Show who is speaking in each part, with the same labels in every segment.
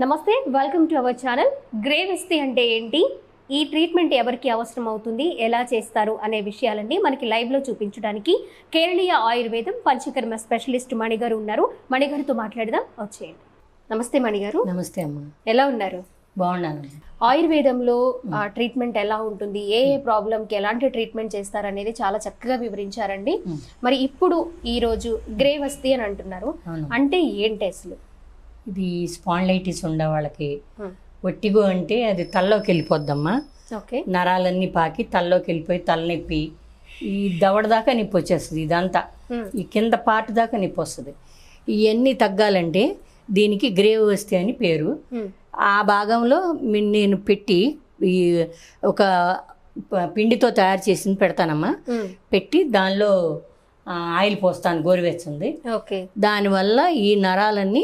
Speaker 1: నమస్తే, welcome to our channel. Grey విస్తి అంటే ఏంటి, ఈ ట్రీట్మెంట్ ఎవరికి అవసరం అవుతుంది, ఎలా చేస్తారు అనే విషయాలన్నీ మనకి లైవ్లో చూపించడానికి కేరళీయ ఆయుర్వేదం పంచకర్మ స్పెషలిస్ట్ మణిగారు ఉన్నారు. మణిగారితో మాట్లాడదాం, వచ్చేయండి. నమస్తే మణిగారు.
Speaker 2: నమస్తే అమ్మ.
Speaker 1: ఎలా ఉన్నారు?
Speaker 2: బాగున్నాను.
Speaker 1: ఆయుర్వేదంలో ట్రీట్మెంట్ ఎలా ఉంటుంది, ఏ ఏ ప్రాబ్లంకి ఎలాంటి ట్రీట్మెంట్ చేస్తారు అనేది చాలా చక్కగా వివరించారండి. మరి ఇప్పుడు ఈ రోజు గ్రే వస్తి అని అంటున్నారు, అంటే ఏంటి అసలు?
Speaker 2: ఇది స్పాండిలైటిస్ ఉండే వాళ్ళకి ఒట్టిగో అంటే అది తలలోకి వెళ్ళిపోద్దమ్మా.
Speaker 1: ఓకే.
Speaker 2: నరాలన్నీ పాకి తలలోకి వెళ్ళిపోయి తలనొప్పి, ఈ దవడ దాకా నొప్పి వచ్చేస్తుంది. ఇదంతా ఈ కింద పార్ట్ దాకా నొప్పి వస్తుంది. ఇవన్నీ తగ్గాలంటే దీనికి గ్రే వస్తి అని పేరు. ఆ భాగంలో నేను పెట్టి ఈ ఒక పిండితో తయారు చేసింది పెడతానమ్మా. పెట్టి దానిలో ఆయిల్ పోస్తాను, గోరువెచ్చింది. దానివల్ల ఈ నరాలన్నీ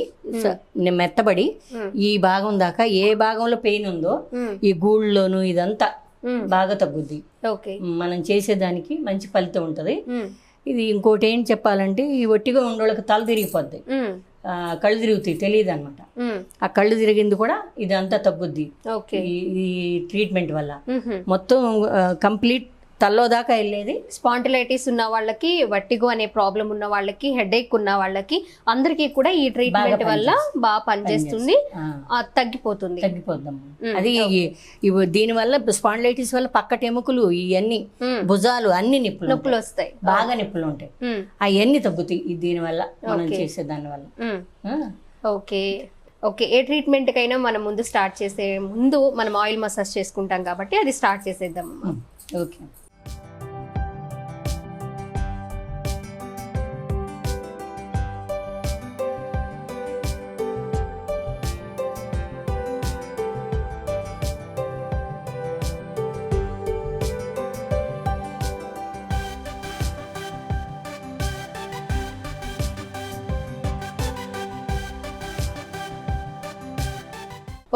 Speaker 2: మెత్తబడి ఈ భాగం దాకా ఏ భాగంలో పెయిన్ ఉందో ఈ గూళ్ళలోను ఇదంతా బాగా తగ్గుద్ది. మనం చేసేదానికి మంచి ఫలితం ఉంటది. ఇది ఇంకోటి ఏం చెప్పాలంటే, ఈ ఒట్టిగా ఉండోళ్ళకి తల తిరిగిపోద్ది, కళ్ళు తిరుగుతాయి, తెలియదు అనమాట. ఆ కళ్ళు తిరిగింది కూడా ఇదంతా తగ్గుద్ది ఈ ట్రీట్మెంట్ వల్ల. మొత్తం కంప్లీట్ తల్లో దాకా వెళ్ళేది.
Speaker 1: స్పాండిలైటిస్ ఉన్న వాళ్ళకి, వట్టిగో అనే ప్రాబ్లం ఉన్న వాళ్ళకి, హెడేక్ ఉన్న వాళ్ళకి అందరికీ కూడా ఈ ట్రీట్మెంట్ వల్ల బాగా పనిచేస్తుంది, తగ్గిపోతుంది.
Speaker 2: అది దీని వల్ల స్పాండిలైటిస్ వల్ల పక్కటి ఎముకలు ఇవన్నీ భుజాలు అన్ని నొప్పులు వస్తాయి, బాగా నొప్పులు ఉంటాయి. అవన్నీ తగ్గుతాయి దీని వల్ల, మనం చేసే దాని వల్ల.
Speaker 1: Okay okay. ఏ ట్రీట్మెంట్ కైనా మనం ముందు స్టార్ట్ చేసే ముందు మనం ఆయిల్ మసాజ్ చేసుకుంటాం కాబట్టి అది స్టార్ట్ చేసేద్దాం.
Speaker 2: ఓకే.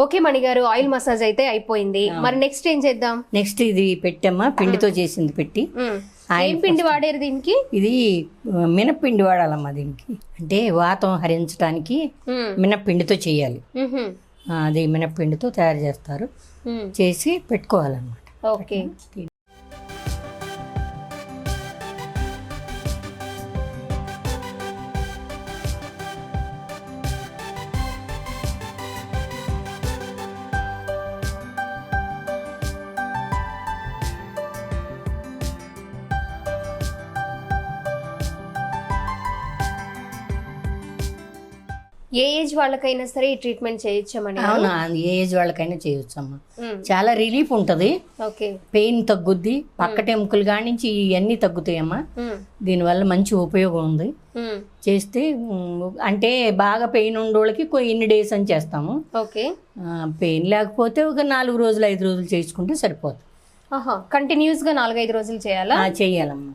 Speaker 1: ఓకే మణిగారు, ఆయిల్ మసాజ్ అయితే అయిపోయింది. మరి నెక్స్ట్ ఏం చేద్దాం?
Speaker 2: నెక్స్ట్ ఇది పెట్టమ్మా, పిండితో చేసింది పెట్టి.
Speaker 1: ఏం పిండి వాడారు దీనికి?
Speaker 2: ఇది మినప్పిండి వాడాలమ్మా దీనికి. అంటే వాతం హరించడానికి మినప్పిండితో చేయాలి. అది మినప్పిండితో తయారు చేస్తారు, చేసి పెట్టుకోవాలన్నమాట.
Speaker 1: ఓకే. ఏ ఏజ్ వాళ్ళకైనా సరే ఈ ట్రీట్మెంట్ చేయొచ్చమని?
Speaker 2: అవునా, ఏ ఏజ్ వాళ్ళకైనా చేయొచ్చమ్మా. చాలా రిలీఫ్ ఉంటది, పెయిన్ తగ్గుద్ది, పక్కటి ఎముకలు కానించి ఇవన్నీ తగ్గుతాయమ్మా. దీనివల్ల మంచి ఉపయోగం ఉంది. చేస్తే అంటే బాగా పెయిన్ ఉండోళ్ళకి ఇన్ని డేస్ అని చేస్తాము. పెయిన్ లేకపోతే ఒక 4 రోజులు 5 రోజులు చేసుకుంటే సరిపోతుంది.
Speaker 1: కంటిన్యూస్ గా 4-5 రోజులు చేయాలా?
Speaker 2: చేయాలమ్మా.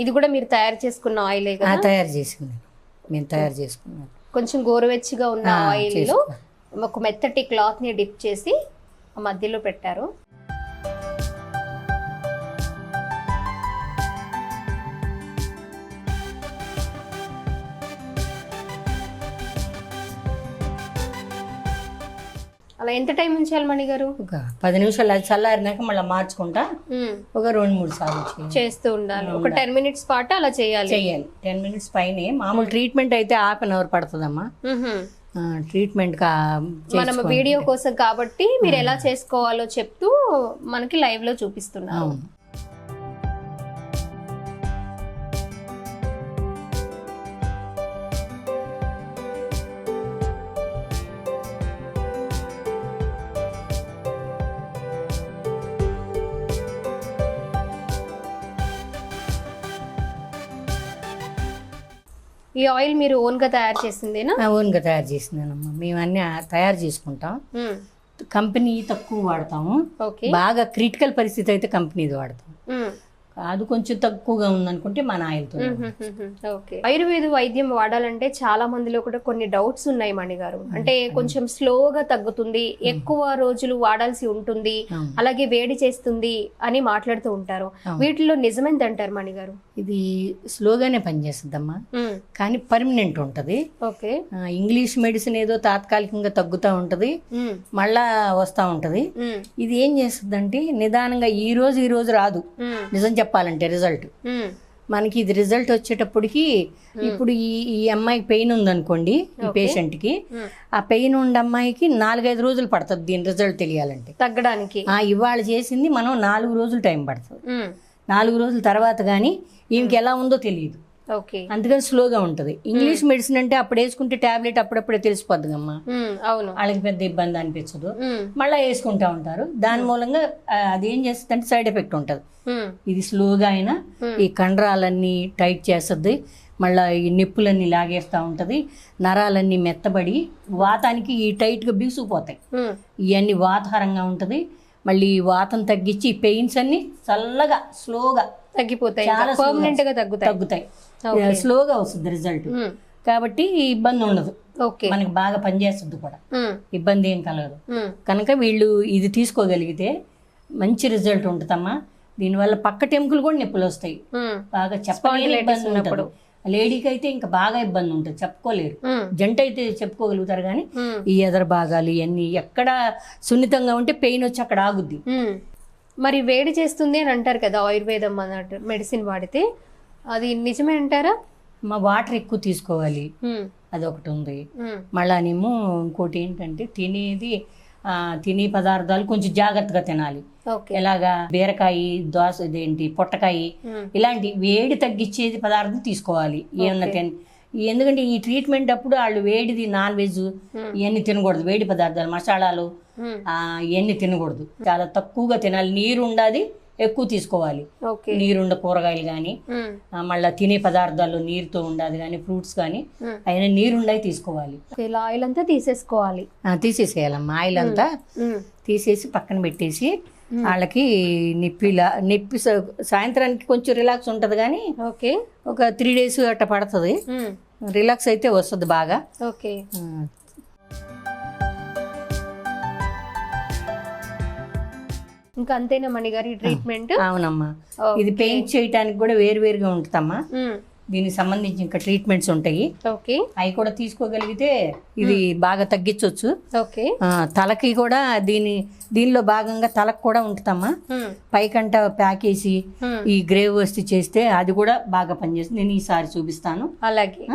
Speaker 1: ఇది కూడా మీరు తయారు చేసుకున్న ఆయిలే కదా?
Speaker 2: తయారు చేసుకున్నాను, మేము తయారు చేసుకున్నాను.
Speaker 1: కొంచెం గోరువెచ్చిగా ఉన్న ఆయిల్ లో ఒక మెత్తటి క్లాత్ ని డిప్ చేసి మధ్యలో పెట్టారు. అలా ఎంత టైం ఉంచాలి మణిగారు?
Speaker 2: ఒక 10 నిమిషాలు. అది చల్లారినాక మళ్ళీ మార్చుకుంటా ఒక 2-3 సార్లు
Speaker 1: చేస్తూ ఉండాలి. ఒక 10 మినిట్స్ పాటు అలా చేయాలి.
Speaker 2: 10 మినిట్స్ పైనే. మామూలు ట్రీట్మెంట్ అయితే 1/2 అవర్ పడుతుందమ్మా. ట్రీట్మెంట్
Speaker 1: మనం వీడియో కోసం కాబట్టి మీరు ఎలా చేసుకోవాలో చెప్తూ మనకి లైవ్ లో చూపిస్తున్నాం. ఈ ఆయిల్ మీరు ఓన్ గా తయారు చేసిందేనా?
Speaker 2: ఓన్ గా తయారు చేసిందేనమ్మా. మేము అన్ని తయారు చేసుకుంటాం. కంపెనీ తక్కువ వాడతాము. బాగా క్రిటికల్ పరిస్థితి అయితే కంపెనీది వాడతాం. అది కొంచెం తక్కువగా ఉందనుకుంటే మన ఆయిల్తో.
Speaker 1: ఓకే. ఆయుర్వేద వైద్యం వాడాలంటే చాలా మందిలో కూడా కొన్ని డౌట్స్ ఉన్నాయి మణిగారు. అంటే కొంచెం స్లోగా తగ్గుతుంది, ఎక్కువ రోజులు వాడాల్సి ఉంటుంది, అలాగే వేడి చేస్తుంది అని మాట్లాడుతూ ఉంటారు. వీటిలో నిజమేంటి అంటారు మణిగారు?
Speaker 2: ఇది స్లోగానే పనిచేస్తుందమ్మా, కానీ పర్మనెంట్ ఉంటది.
Speaker 1: ఓకే.
Speaker 2: ఇంగ్లీష్ మెడిసిన్ ఏదో తాత్కాలికంగా తగ్గుతూ ఉంటది, మళ్ళా వస్తూ ఉంటది. ఇది ఏం చేస్తుందంటే నిదానంగా ఈ రోజు రాదు. నిజం చెప్పాలంటే రిజల్ట్ మనకి ఇది రిజల్ట్ వచ్చేటప్పటికి ఇప్పుడు ఈ అమ్మాయికి పెయిన్ ఉందనుకోండి, ఈ పేషెంట్ కి ఆ పెయిన్ ఉండే అమ్మాయికి 4-5 రోజులు పడుతుంది దీని రిజల్ట్ తెలియాలంటే
Speaker 1: తగ్గడానికి.
Speaker 2: ఇవాళ చేసింది మనం 4 రోజులు టైం పడుతుంది. 4 రోజుల తర్వాత కానీ ఈమెకి ఎలా ఉందో తెలియదు. అందుకని స్లోగా ఉంటది. ఇంగ్లీష్ మెడిసిన్ అంటే అప్పుడు వేసుకుంటే టాబ్లెట్ అప్పుడప్పుడే తెలిసిపోద్ది అమ్మా, వాళ్ళకి పెద్ద ఇబ్బంది అనిపించదు, మళ్ళీ వేసుకుంటా ఉంటారు. దాని మూలంగా అది ఏం చేస్తుంది అంటే సైడ్ ఎఫెక్ట్ ఉంటది. ఇది స్లోగా అయినా ఈ కండరాలన్నీ టైట్ చేస్తుంది, మళ్ళీ ఈ నొప్పులన్నీ లాగేస్తూ ఉంటది, నరాలన్నీ మెత్తబడి వాతానికి ఈ టైట్గా బిగుసుకుపోతాయి. ఇవన్నీ వాతాహారంగా ఉంటది. మళ్ళీ వాతం తగ్గించి ఈ పెయిన్స్ అన్ని చల్లగా స్లోగా
Speaker 1: తగ్గిపోతాయి, చాలా పర్మనెంట్ గా తగ్గుతాయి.
Speaker 2: స్లోగా వస్తుంది రిజల్ట్, కాబట్టి ఇబ్బంది ఉండదు. మనకి బాగా పనిచేస్తుంది కూడా, ఇబ్బంది ఏం కలగదు. కనుక వీళ్ళు ఇది తీసుకోగలిగితే మంచి రిజల్ట్ ఉంటుందమ్మా. దీనివల్ల పక్క టెంకులు కూడా నొప్పులు వస్తాయి, బాగా చెప్పలేని ఇబ్బంది ఉన్నప్పుడు. లేడీకి అయితే ఇంకా బాగా ఇబ్బంది ఉంటుంది, చెప్పుకోలేరు. జంట అయితే చెప్పుకోగలుగుతారు, కానీ ఈ ఎదర భాగాలు ఇవన్నీ ఎక్కడ సున్నితంగా ఉంటే పెయిన్ వచ్చి అక్కడ ఆగుద్ది.
Speaker 1: మరి వేడి చేస్తుంది అని అంటారు కదా ఆయుర్వేదం అన్నట్టు మెడిసిన్ వాడితే, అది నిజమే అంటారా?
Speaker 2: వాటర్ ఎక్కువ తీసుకోవాలి, అదొకటి ఉంది. మళ్ళానేమో ఇంకోటి ఏంటంటే తినే పదార్థాలు కొంచెం జాగ్రత్తగా తినాలి. ఎలాగా బీరకాయ, దోస, ఇదేంటి పొట్టకాయ, ఇలాంటి వేడి తగ్గించేది పదార్థం తీసుకోవాలి ఏమన్నా ఎందుకంటే ఈ ట్రీట్మెంట్ అప్పుడు వాళ్ళు వేడిది నాన్ వెజ్ ఇవన్నీ తినకూడదు, వేడి పదార్థాలు మసాలాలు ఇవన్నీ తినకూడదు, చాలా తక్కువగా తినాలి. నీరు ఉండాలి, ఎక్కువ తీసుకోవాలి. నీరుండ కూరగాయలు కానీ, మళ్ళీ తినే పదార్థాల్లో నీరుతో ఉండాలి కానీ, ఫ్రూట్స్ కానీ అయినా నీరుండవి తీసుకోవాలి.
Speaker 1: ఆయిల్ అంతా తీసేసుకోవాలి,
Speaker 2: తీసేసేయాలమ్మా. ఆయిల్ అంతా తీసేసి పక్కన పెట్టేసి వాళ్ళకి నొప్పి సాయంత్రానికి కొంచెం రిలాక్స్ ఉంటది, కానీ ఒక 3 days అట్లా పడుతుంది, రిలాక్స్ అయితే వస్తుంది బాగా.
Speaker 1: ఇంకా అంతేనా మణిగారి ట్రీట్మెంట్?
Speaker 2: అవునమ్మా, ఇది పెయింట్ చేయడానికి కూడా వేరువేరుగా ఉంటుందమ్మా. దీనికి సంబంధించి ఇంకా ట్రీట్మెంట్స్ ఉంటాయి, అవి కూడా తీసుకోగలిగితే ఇది బాగా తగ్గించవచ్చు. తలకి కూడా దీనిలో భాగంగా తలకు కూడా ఉంటుందమ్మా. పైకంట ప్యాకేసి ఈ గ్రేవ్ వస్తు చేస్తే అది కూడా బాగా పనిచేస్తుంది. నేను ఈసారి చూపిస్తాను.
Speaker 1: అలాగే.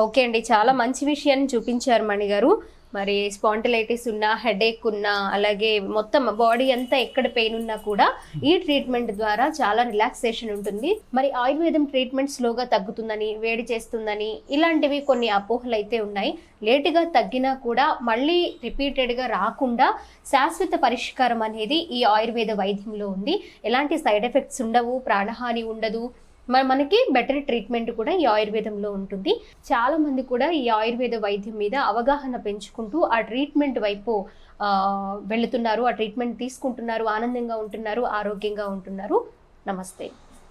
Speaker 1: ఓకే అండి, చాలా మంచి విషయాన్ని చూపించారు మణిగారు. మరి స్పాంటిలైటిస్ ఉన్నా, హెడేక్ ఉన్నా, అలాగే మొత్తం బాడీ అంతా ఎక్కడ పెయిన్ ఉన్నా కూడా ఈ ట్రీట్మెంట్ ద్వారా చాలా రిలాక్సేషన్ ఉంటుంది. మరి ఆయుర్వేదం ట్రీట్మెంట్ స్లోగా తగ్గుతుందని, వేడి చేస్తుందని ఇలాంటివి కొన్ని అపోహలు అయితే ఉన్నాయి. లేటుగా తగ్గినా కూడా మళ్ళీ రిపీటెడ్గా రాకుండా శాశ్వత పరిష్కారం అనేది ఈ ఆయుర్వేద వైద్యంలో ఉంది. ఎలాంటి సైడ్ ఎఫెక్ట్స్ ఉండవు, ప్రాణహాని ఉండదు, మనకి బెటర్ ట్రీట్మెంట్ కూడా ఈ ఆయుర్వేదంలో ఉంటుంది. చాలా మంది కూడా ఈ ఆయుర్వేద వైద్యం మీద అవగాహన పెంచుకుంటూ ఆ ట్రీట్మెంట్ వైపు వెళుతున్నారు, ఆ ట్రీట్మెంట్ తీసుకుంటున్నారు, ఆనందంగా ఉంటున్నారు, ఆరోగ్యంగా ఉంటున్నారు. నమస్తే.